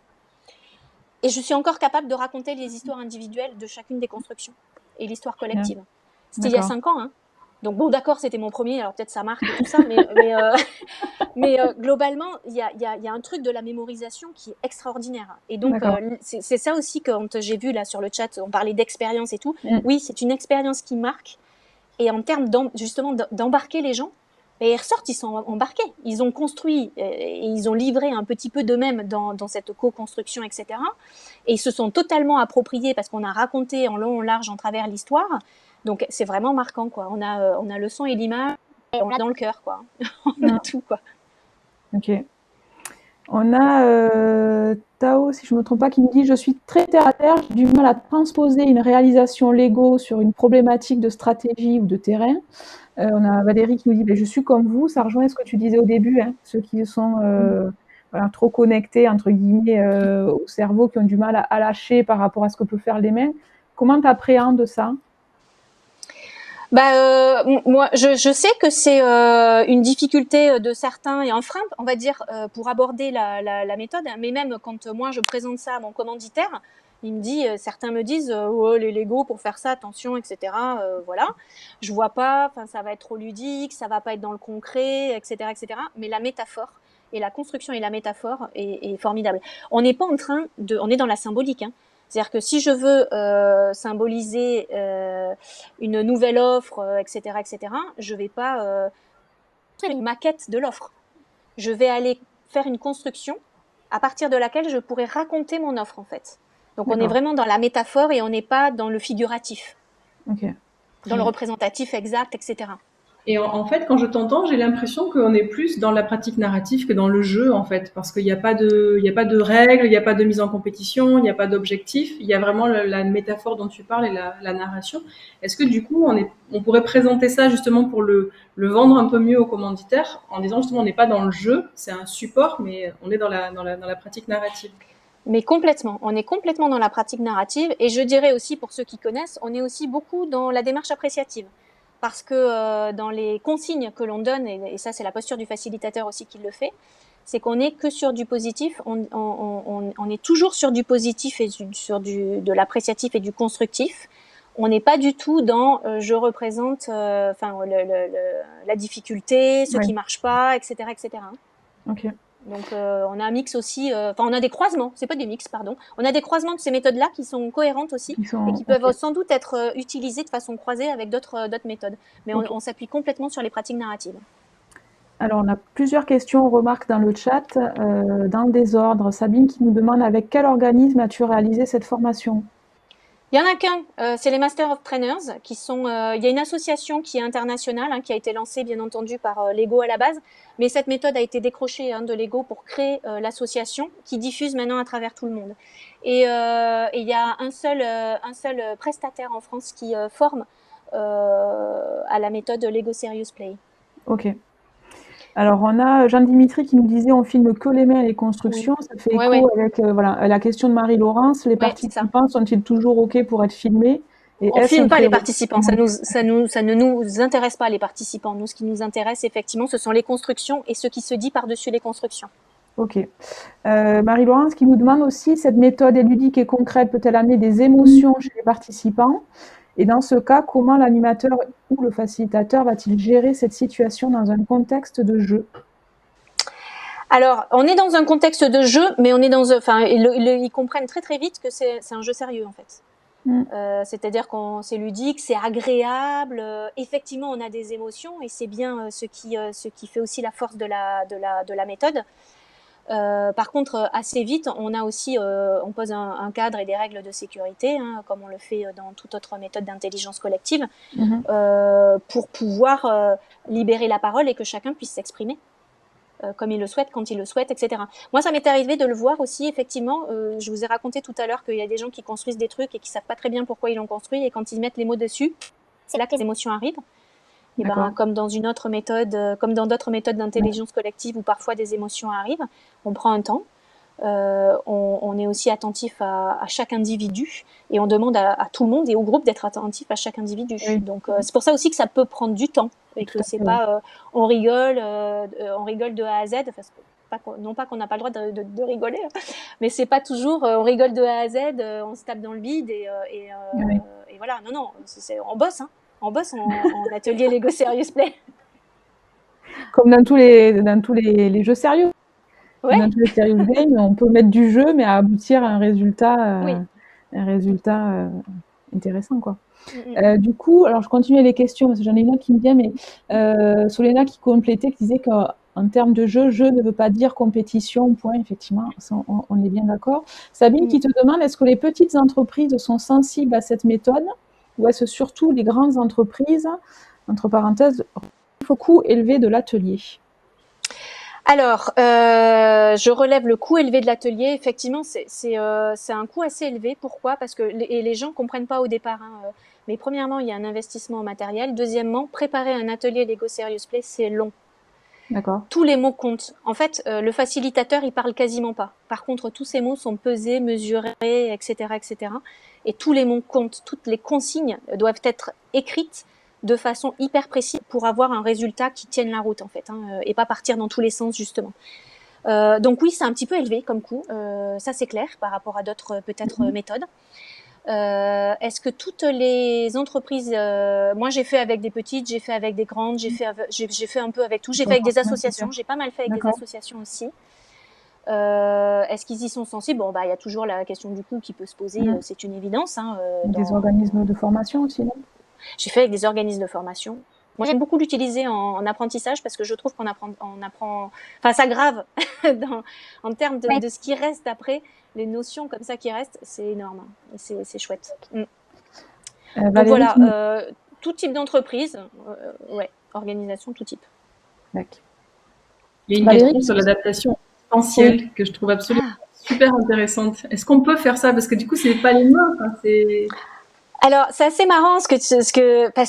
Et je suis encore capable de raconter les histoires individuelles de chacune des constructions et l'histoire collective. C'était il y a 5 ans. Hein. Donc bon, d'accord, c'était mon premier, alors peut-être ça marque et tout ça, mais globalement, il y a un truc de la mémorisation qui est extraordinaire. Et donc, c'est ça aussi quand j'ai vu là sur le chat, on parlait d'expérience et tout. Oui, c'est une expérience qui marque. Et en termes justement d'embarquer les gens, et ils ressortent, ils sont embarqués. Ils ont construit et ils ont livré un petit peu d'eux-mêmes dans cette co-construction, etc. Et ils se sont totalement appropriés parce qu'on a raconté en long, en large, en travers l'histoire. Donc, c'est vraiment marquant, quoi. On a le son et l'image, et on l'a dans le cœur, quoi. On a tout, quoi. Ok. On a Tao, si je ne me trompe pas, qui nous dit « Je suis très terre-à-terre, j'ai du mal à transposer une réalisation Lego sur une problématique de stratégie ou de terrain. » On a Valérie qui nous dit « Je suis comme vous », ça rejoint ce que tu disais au début, hein, ceux qui sont trop connectés, entre guillemets, au cerveau, qui ont du mal à lâcher par rapport à ce que peuvent faire les mains. Comment tu appréhendes ça ? Moi, je sais que c'est une difficulté de certains et un frein, on va dire, pour aborder la méthode. Mais même quand moi je présente ça à mon commanditaire, il me dit, certains me disent, oh, les Lego pour faire ça, attention, etc. Voilà, je vois pas, enfin ça va être trop ludique, ça va pas être dans le concret, etc., etc. Mais la métaphore et la construction et la métaphore est formidable. On n'est pas en train on est dans la symbolique, hein. C'est-à-dire que si je veux symboliser une nouvelle offre, etc., je vais pas faire une maquette de l'offre. Je vais aller faire une construction à partir de laquelle je pourrais raconter mon offre, en fait. Donc, on est vraiment dans la métaphore et on n'est pas dans le figuratif, dans le représentatif exact, etc. Et en fait, quand je t'entends, j'ai l'impression qu'on est plus dans la pratique narrative que dans le jeu, en fait, parce qu'il n'y a pas de règles, il n'y a pas de mise en compétition, il n'y a pas d'objectif. Il y a vraiment la métaphore dont tu parles et la narration. Est-ce que du coup, on pourrait présenter ça justement pour le vendre un peu mieux aux commanditaires, en disant justement, on n'est pas dans le jeu, c'est un support, mais on est dans la pratique narrative. Mais complètement, on est complètement dans la pratique narrative. Et je dirais aussi, pour ceux qui connaissent, on est aussi beaucoup dans la démarche appréciative. Parce que dans les consignes que l'on donne, et ça c'est la posture du facilitateur aussi qui le fait, c'est qu'on n'est que sur du positif, on est toujours sur du positif et sur de l'appréciatif et du constructif. On n'est pas du tout dans je représente la difficulté, ce qui marche pas, etc. etc. Ok. Donc on a un mix aussi, on a des croisements, c'est pas des mix, pardon. On a des croisements de ces méthodes-là qui sont cohérentes aussi et qui peuvent sans doute être utilisées de façon croisée avec d'autres méthodes. Mais on s'appuie complètement sur les pratiques narratives. Alors, on a plusieurs questions, remarques dans le chat, dans le désordre. Sabine qui nous demande avec quel organisme as-tu réalisé cette formation ? Il y en a qu'un, c'est les Master of Trainers, qui sont. Il y a une association qui est internationale, hein, qui a été lancée bien entendu par Lego à la base, mais cette méthode a été décrochée de Lego pour créer l'association qui diffuse maintenant à travers tout le monde. Et il y a un seul prestataire en France qui forme à la méthode Lego Serious Play. Ok. Alors, on a Jean-Dimitri qui nous disait on filme que les mains et les constructions. Ça fait écho avec voilà, la question de Marie-Laurence. Les participants sont-ils toujours OK pour être filmés? Et on ne filme pas les participants. Ça ne nous intéresse pas, les participants. Nous, ce qui nous intéresse, effectivement, ce sont les constructions et ce qui se dit par-dessus les constructions. OK. Marie-Laurence qui nous demande aussi, cette méthode est ludique et concrète, peut-elle amener des émotions chez les participants? Et dans ce cas, comment l'animateur ou le facilitateur va-t-il gérer cette situation dans un contexte de jeu? Alors, on est dans un contexte de jeu, mais on est dans, enfin, ils comprennent très très vite que c'est un jeu sérieux en fait. C'est-à-dire qu'on c'est ludique, c'est agréable. Effectivement, on a des émotions et c'est bien ce qui fait aussi la force de la méthode. Par contre, assez vite, on a aussi, on pose un cadre et des règles de sécurité, hein, comme on le fait dans toute autre méthode d'intelligence collective, pour pouvoir libérer la parole et que chacun puisse s'exprimer comme il le souhaite, quand il le souhaite, etc. Moi, ça m'est arrivé de le voir aussi, effectivement. Je vous ai raconté tout à l'heure qu'il y a des gens qui construisent des trucs et qui savent pas très bien pourquoi ils l'ont construit, et quand ils mettent les mots dessus, c'est là que les émotions arrivent. Et ben, comme dans une autre méthode, comme dans d'autres méthodes d'intelligence collective où parfois des émotions arrivent, on prend un temps. On est aussi attentif à chaque individu et on demande à tout le monde et au groupe d'être attentif à chaque individu. Donc c'est pour ça aussi que ça peut prendre du temps et que c'est pas on rigole de A à Z. Enfin, non pas qu'on n'a pas le droit de rigoler, mais c'est pas toujours on rigole de A à Z, on se tape dans le vide et voilà. Non, on bosse, hein. On bosse en atelier Lego Serious Play. Comme dans tous les jeux sérieux. Dans tous les serious games, on peut mettre du jeu, mais aboutir à un résultat, intéressant, quoi. Du coup, alors je continue les questions parce que j'en ai une autre qui me vient, mais Solena qui complétait, qui disait qu'en termes de jeu ne veut pas dire compétition, point, effectivement, ça, on est bien d'accord. Sabine qui te demande, est-ce que les petites entreprises sont sensibles à cette méthode ou est-ce surtout les grandes entreprises, entre parenthèses, au coût élevé de l'atelier? Alors, je relève le coût élevé de l'atelier. Effectivement, c'est un coût assez élevé. Pourquoi? Parce que les gens comprennent pas au départ. Hein. Mais premièrement, il y a un investissement en matériel. Deuxièmement, préparer un atelier Lego Serious Play, c'est long. D'accord. Tous les mots comptent. En fait, le facilitateur, il parle quasiment pas. Par contre, tous ces mots sont pesés, mesurés, etc., etc. Et tous les mots comptent. Toutes les consignes doivent être écrites de façon hyper précise pour avoir un résultat qui tienne la route, en fait, hein, et pas partir dans tous les sens, justement. Donc oui, c'est un petit peu élevé comme coût. Ça, c'est clair par rapport à d'autres, peut-être, méthodes. Est-ce que toutes les entreprises, moi j'ai fait avec des petites, j'ai fait avec des grandes, j'ai fait un peu avec tout, j'ai fait avec des associations, j'ai pas mal fait avec des associations aussi. Est-ce qu'ils y sont sensibles? Bon, bah il y a toujours la question du coût qui peut se poser, c'est une évidence. Hein, des organismes de formation aussi, non? J'ai fait avec des organismes de formation. Moi, j'aime beaucoup l'utiliser en apprentissage parce que je trouve qu'on apprend, enfin, ça grave en termes de ce qui reste après, les notions comme ça qui restent, c'est énorme et c'est chouette. Donc voilà, tout type d'entreprise, organisation, tout type. Il y a une question sur l'adaptation potentielle que je trouve absolument super intéressante. Est-ce qu'on peut faire ça? Parce que du coup, c'est pas les mains, hein, c'est... Alors, c'est assez marrant parce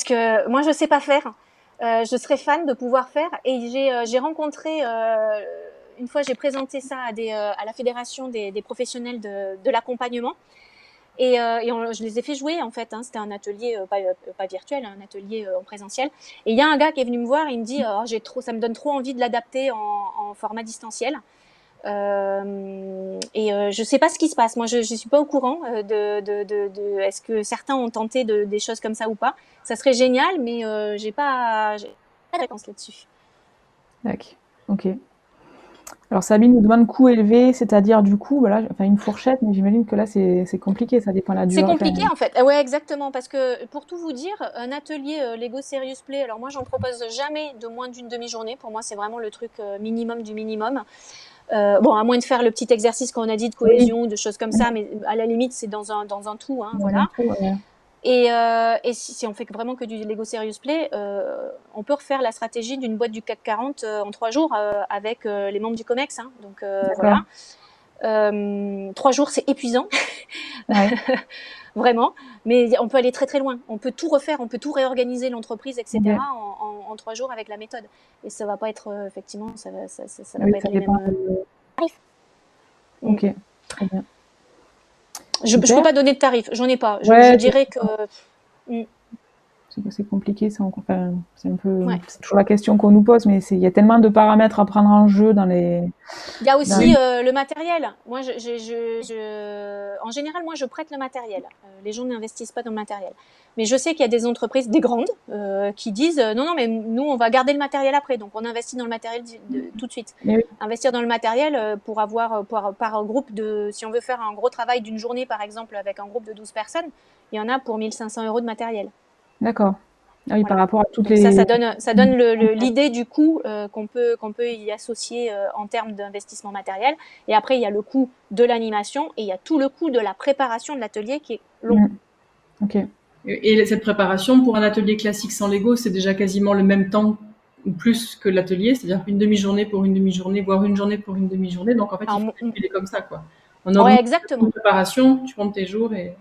que moi, je sais pas faire. Je serais fan de pouvoir faire et j'ai rencontré une fois, j'ai présenté ça à la fédération des professionnels de l'accompagnement et je les ai fait jouer en fait. Hein, c'était un atelier pas virtuel, un atelier en présentiel. Et il y a un gars qui est venu me voir, il me dit ça me donne trop envie de l'adapter en format distanciel. Je sais pas ce qui se passe. Moi, je suis pas au courant est-ce que certains ont tenté des choses comme ça ou pas. Ça serait génial, mais j'ai pas de réponse là-dessus. D'accord. Ok. Alors Sabine nous demande coût élevé, c'est-à-dire du coup, voilà, enfin une fourchette, mais j'imagine que là c'est compliqué, ça dépend de la durée. C'est compliqué en fait. Ouais, exactement, parce que pour tout vous dire, un atelier Lego Serious Play, alors moi j'en propose jamais de moins d'une demi-journée. Pour moi, c'est vraiment le truc minimum du minimum. Bon, à moins de faire le petit exercice qu'on a dit de cohésion, de choses comme ça, mais à la limite, c'est dans un tout, hein, voilà. Et si on fait vraiment que du Lego Serious Play, on peut refaire la stratégie d'une boîte du CAC 40 en 3 jours avec les membres du COMEX. Hein, donc voilà. 3 jours, c'est épuisant. vraiment. Mais on peut aller très très loin. On peut tout refaire, on peut tout réorganiser l'entreprise, etc. Ok. en 3 jours avec la méthode. Et ça va pas être effectivement, ça va Oui, pas ça être les dépend. mêmes tarifs. Ok, très bien. Je peux Super. pas donner de tarifs, j'en ai pas. Je Ouais, dirais que c'est compliqué, enfin, c'est un peu, ouais. c'est toujours la question qu'on nous pose, mais il y a tellement de paramètres à prendre en jeu dans les. Il y a dans aussi les- le matériel. Moi, en général, moi, je prête le matériel. Les gens n'investissent pas dans le matériel. Mais je sais qu'il y a des entreprises, des grandes, qui disent non, non, mais nous, on va garder le matériel après. Donc, on investit dans le matériel tout de suite. Mais oui, Investir dans le matériel pour avoir, par un groupe si on veut faire un gros travail d'une journée, par exemple, avec un groupe de 12 personnes, il y en a pour 1 500 € de matériel. d'accord. Ah oui, par Voilà. rapport à toutes Donc les. ça donne l'idée du coût qu'on peut y associer en termes d'investissement matériel. Et après, il y a le coût de l'animation et il y a tout le coût de la préparation de l'atelier qui est long. Ok. Et cette préparation pour un atelier classique sans Lego, c'est déjà quasiment le même temps ou plus que l'atelier, c'est-à-dire une demi-journée pour une demi-journée, voire une journée pour une demi-journée. Donc en fait, il faut calculer comme ça, quoi. On augmente exactement. la préparation, tu comptes tes jours et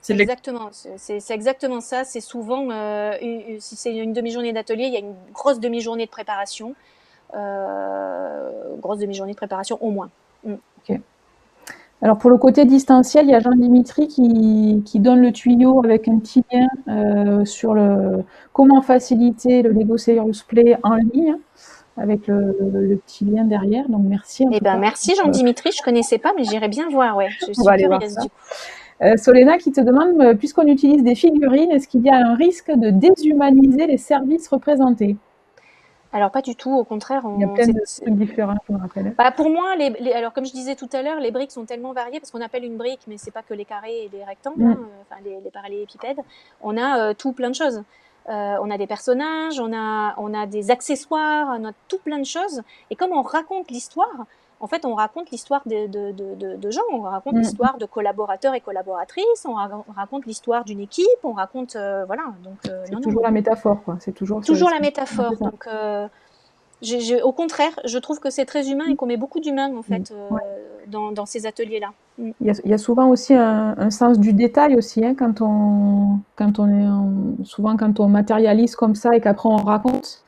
c'est exactement. C'est exactement ça. C'est souvent, si c'est une demi-journée d'atelier, il y a une grosse demi-journée de préparation. Grosse demi-journée de préparation au moins. Ok. Alors pour le côté distanciel, il y a Jean-Dimitri qui donne le tuyau avec un petit lien sur comment faciliter le Lego Serious Play en ligne, avec le petit lien derrière. Donc merci en Eh tout ben, cas. merci Jean-Dimitri, je connaissais pas, mais j'irai bien voir. Ouais, je suis On va aller voir curieuse ça. du coup. Solena qui te demande, puisqu'on utilise des figurines, est-ce qu'il y a un risque de déshumaniser les services représentés? Alors pas du tout, au contraire. Il y a plein de trucs différents, je me rappelle. Bah, pour moi, alors comme je disais tout à l'heure, les briques sont tellement variées parce qu'on appelle une brique, mais c'est pas que les carrés et les rectangles, enfin les parallélépipèdes. On a tout plein de choses. On a des personnages, on a des accessoires, on a tout plein de choses. Et comme on raconte l'histoire, en fait, on raconte l'histoire de gens, on raconte l'histoire de collaborateurs et collaboratrices, on raconte l'histoire d'une équipe, on raconte, voilà. Donc, c'est toujours la métaphore, quoi. C'est toujours la métaphore. Donc, au contraire, je trouve que c'est très humain et qu'on met beaucoup d'humain en fait dans ces ateliers-là. Il y a souvent aussi un sens du détail aussi, hein, quand on matérialise comme ça et qu'après on raconte.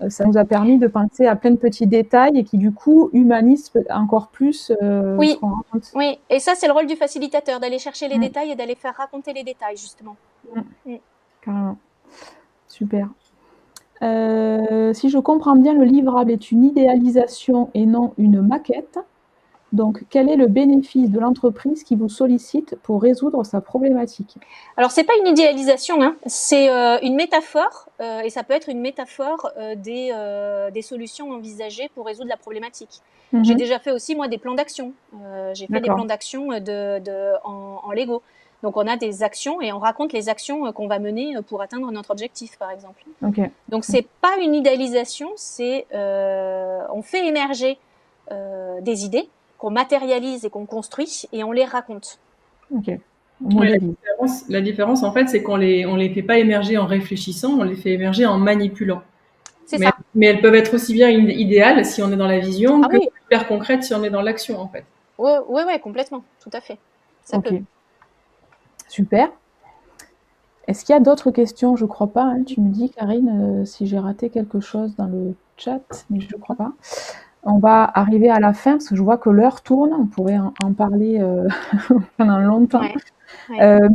Ça nous a permis de penser à plein de petits détails et qui du coup humanisent encore plus ce qu'on raconte. Oui, et ça c'est le rôle du facilitateur, d'aller chercher les détails et d'aller faire raconter les détails justement. Carrément. Super. Si je comprends bien, le livrable est une idéalisation et non une maquette. Donc, quel est le bénéfice de l'entreprise qui vous sollicite pour résoudre sa problématique? Alors, c'est pas une idéalisation, hein. C'est une métaphore, et ça peut être une métaphore des solutions envisagées pour résoudre la problématique. J'ai déjà fait aussi, moi, des plans d'action. J'ai fait des plans d'action en Lego. Donc, on a des actions et on raconte les actions qu'on va mener pour atteindre notre objectif, par exemple. Okay. Donc, c'est pas une idéalisation, c'est on fait émerger des idées qu'on matérialise et qu'on construit et on les raconte. Ok. Ouais, la différence, en fait, c'est qu'on les fait pas émerger en réfléchissant, on les fait émerger en manipulant. C'est ça. Mais elles peuvent être aussi bien idéales si on est dans la vision que hyper concrètes si on est dans l'action, en fait. Ouais, complètement, tout à fait. Ça peut. Super. Est-ce qu'il y a d'autres questions? Je crois pas. Hein. Tu me dis, Karine, si j'ai raté quelque chose dans le chat, mais je ne crois pas. On va arriver à la fin parce que je vois que l'heure tourne. On pourrait en parler pendant longtemps.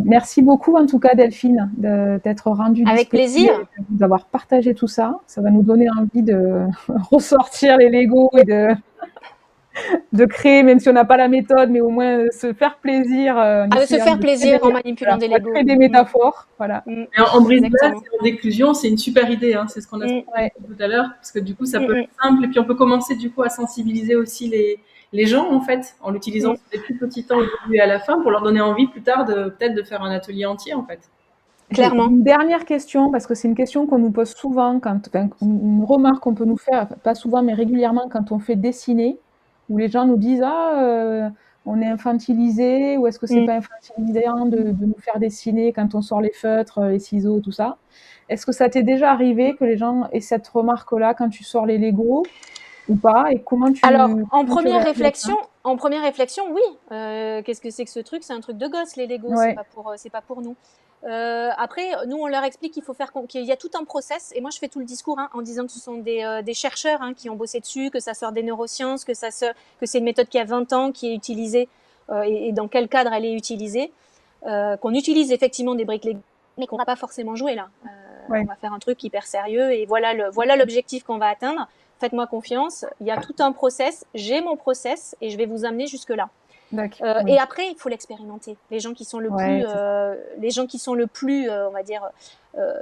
Merci beaucoup en tout cas, Delphine, d'être rendue avec plaisir, d'avoir partagé tout ça. Ça va nous donner envie de ressortir les Lego et de créer, même si on n'a pas la méthode, mais au moins se faire plaisir. Se faire plaisir en manipulant des Lego. Créer des métaphores, voilà. En brise-glace et en déclusion, c'est une super idée. Hein, c'est ce qu'on a dit tout à l'heure, parce que du coup, ça peut être simple. Et puis, on peut commencer du coup à sensibiliser aussi les gens, en fait, en l'utilisant sur des plus petits temps au début et à la fin, pour leur donner envie plus tard peut-être de faire un atelier entier, en fait. Clairement. Une dernière question, parce que c'est une question qu'on nous pose souvent, une remarque qu'on peut nous faire, pas souvent, mais régulièrement, quand on fait dessiner, où les gens nous disent on est infantilisé, ou est-ce que c'est pas infantilisant de nous faire dessiner quand on sort les feutres, les ciseaux, tout ça. Est-ce que ça t'est déjà arrivé que les gens aient cette remarque-là quand tu sors les Lego ou pas? Et comment tu... Alors, en première réflexion, En première réflexion, oui. Qu'est-ce que c'est que ce truc? C'est un truc de gosse, les Lego. Ouais. C'est pas pour nous. Après, nous, on leur explique qu'il y a tout un process. Et moi, je fais tout le discours en disant que ce sont des chercheurs qui ont bossé dessus, que ça sort des neurosciences, que c'est une méthode qui a 20 ans, qui est utilisée et dans quel cadre elle est utilisée. Qu'on utilise effectivement des briques Lego, mais qu'on va pas forcément jouer là. Ouais. On va faire un truc hyper sérieux et voilà l'objectif qu'on va atteindre. Faites-moi confiance. Il y a tout un process. J'ai mon process et je vais vous amener jusque là. D'accord. Et après, il faut l'expérimenter. Les gens qui sont le plus, on va dire,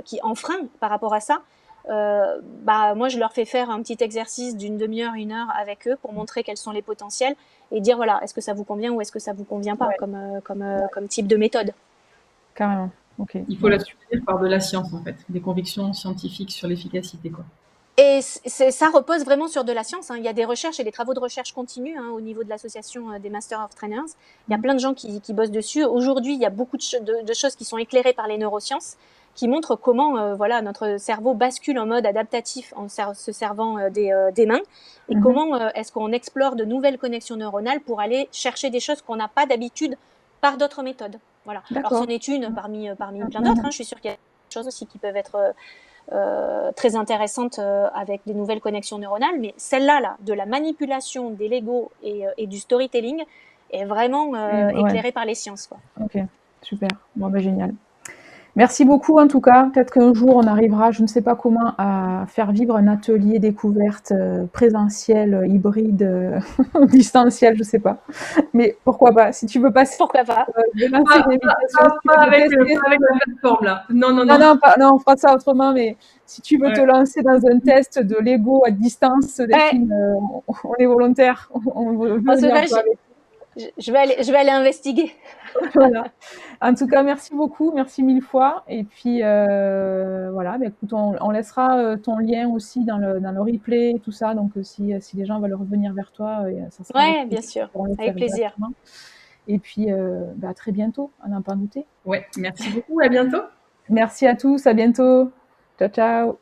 qui enfreignent par rapport à ça, moi, je leur fais faire un petit exercice d'une demi-heure, 1 heure avec eux pour montrer quels sont les potentiels et dire voilà, est-ce que ça vous convient ou est-ce que ça vous convient pas comme type de méthode. Carrément. Ok. Il faut la soutenir par de la science, en fait, des convictions scientifiques sur l'efficacité, quoi. Et ça repose vraiment sur de la science. Il y a des recherches et des travaux de recherche continus au niveau de l'association des Master of Trainers. Il y a plein de gens qui bossent dessus. Aujourd'hui, il y a beaucoup de choses qui sont éclairées par les neurosciences, qui montrent comment notre cerveau bascule en mode adaptatif en se servant des mains, et comment est-ce qu'on explore de nouvelles connexions neuronales pour aller chercher des choses qu'on n'a pas d'habitude par d'autres méthodes. Voilà. Alors, c'en est une parmi plein d'autres. Je suis sûre qu'il y a des choses aussi qui peuvent être très intéressantes avec des nouvelles connexions neuronales, mais celle-là, de la manipulation des Lego et du storytelling est vraiment éclairée par les sciences, quoi. Ok, super. Bon, génial. Merci beaucoup en tout cas. Peut-être qu'un jour on arrivera, je ne sais pas comment, à faire vivre un atelier découverte présentiel, hybride, distanciel, je ne sais pas. Mais pourquoi pas? Si tu veux passer, pourquoi pas? Je vais lancer une invitation. Pas avec la plateforme là. Non, on fera ça autrement. Mais si tu veux te lancer dans un test de Lego à distance, Delphine, on est volontaire. Je vais aller investiguer. Voilà. En tout cas, merci beaucoup, merci 1000 fois. Et puis voilà, écoute, on laissera ton lien aussi dans le replay, tout ça. Donc si les gens veulent revenir vers toi, ça sera bien sûr, avec plaisir. Et puis à très bientôt, à n'en pas douter. Ouais, merci beaucoup, à bientôt. Merci à tous, à bientôt. Ciao, ciao.